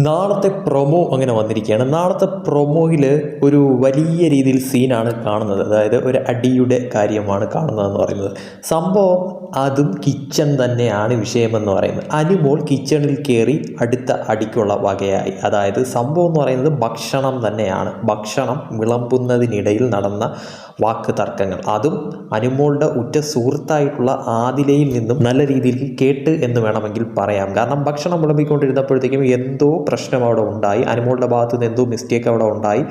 നാളത്തെ പ്രൊമോ അങ്ങനെ വന്നിരിക്കുകയാണ്. നാളത്തെ പ്രൊമോയിൽ ഒരു വലിയ രീതിയിൽ സീനാണ് കാണുന്നത്. അതായത് ഒരു അടിയുടെ കാര്യമാണ് കാണുന്നതെന്ന് പറയുന്നത്. സംഭവം അതും കിച്ചൺ തന്നെയാണ് വിഷയമെന്ന് പറയുന്നത്. അനുമോൾ കിച്ചണിൽ കയറി അടുത്ത അടിക്കുള്ള വകയായി. അതായത് സംഭവം എന്ന് പറയുന്നത് ഭക്ഷണം തന്നെയാണ്. ഭക്ഷണം വിളമ്പുന്നതിനിടയിൽ നടന്ന വാക്ക് തർക്കങ്ങൾ, അതും അനുമോളുടെ ഉറ്റ സുഹൃത്തായിട്ടുള്ള ആദിലയിൽ നിന്നും നല്ല രീതിയിൽ കേട്ട് എന്ന് വേണമെങ്കിൽ പറയാം. കാരണം ഭക്ഷണം വിളമ്പിക്കൊണ്ടിരുന്നപ്പോഴത്തേക്കും എന്തോ പ്രശ്നം അവിടെ ഉണ്ടായി. അനുമോളുടെ ഭാഗത്തു നിന്ന് എന്തോ മിസ്റ്റേക്ക് അവിടെ ഉണ്ടായി.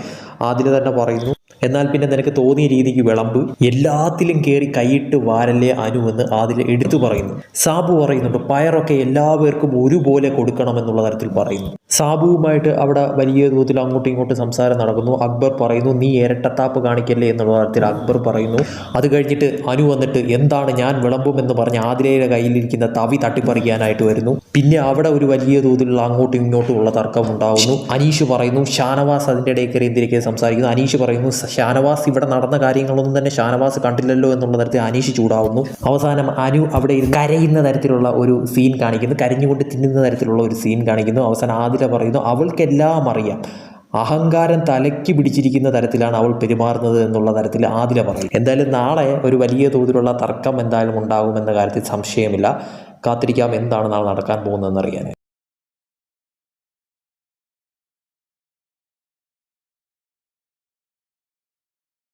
ആദില തന്നെ പറയുന്നു, എന്നാൽ പിന്നെ നിനക്ക് തോന്നിയ രീതിക്ക് വിളമ്പ്, എല്ലാത്തിലും കയറി കൈയിട്ട് വാരല്ലേ അനു എന്ന് ആദില എടുത്തു പറയുന്നു. സാബു പറയുന്നുണ്ട് പയറൊക്കെ എല്ലാവർക്കും ഒരുപോലെ കൊടുക്കണമെന്നുള്ള തരത്തിൽ പറയുന്നു. സാബുവുമായിട്ട് അവിടെ വലിയ തോതിൽ അങ്ങോട്ടും ഇങ്ങോട്ടും സംസാരം നടക്കുന്നു. അക്ബർ പറയുന്നു നീ ഇരട്ടത്താപ്പ് കാണിക്കല്ലേ എന്നുള്ള തരത്തിൽ അക്ബർ പറയുന്നു. അത് കഴിഞ്ഞിട്ട് അനു വന്നിട്ട് എന്താണ് ഞാൻ വിളമ്പുമെന്ന് പറഞ്ഞ് ആദിലയുടെ കയ്യിലിരിക്കുന്ന തവി തട്ടിപ്പറിക്കാനായിട്ട് വരുന്നു. പിന്നെ അവിടെ ഒരു വലിയ തോതിലുള്ള അങ്ങോട്ടും ഇങ്ങോട്ടും ഉള്ള തർക്കം ഉണ്ടാകുന്നു. അനീഷ് പറയുന്നു, ഷാനവാസ് അതിൻ്റെ ഇടയിൽ കയറി എന്തിനൊക്കെ സംസാരിക്കുന്നു. അനീഷ് പറയുന്നു ഷാനവാസ് ഇവിടെ നടന്ന കാര്യങ്ങളൊന്നും തന്നെ ഷാനവാസ് കണ്ടില്ലല്ലോ എന്നുള്ള തരത്തിൽ അനീഷ് ചൂടാവുന്നു. അവസാനം അനു അവിടെ കരയുന്ന തരത്തിലുള്ള ഒരു സീൻ കാണിക്കുന്നു. കരഞ്ഞുകൊണ്ട് തിന്നുന്ന തരത്തിലുള്ള ഒരു സീൻ കാണിക്കുന്നു. അവസാനം ആദില പറയുന്നു അവൾക്കെല്ലാം അറിയാം, അഹങ്കാരം തലയ്ക്ക് പിടിച്ചിരിക്കുന്ന തരത്തിലാണ് അവൾ പെരുമാറുന്നത് എന്നുള്ള തരത്തിൽ ആദില പറയും. എന്തായാലും നാളെ ഒരു വലിയ തോതിലുള്ള തർക്കം എന്തായാലും ഉണ്ടാകുമെന്ന കാര്യത്തിൽ സംശയമില്ല. കാത്തിരിക്കാം എന്താണ് നാളെ നടക്കാൻ പോകുന്നതെന്ന് അറിയാൻ.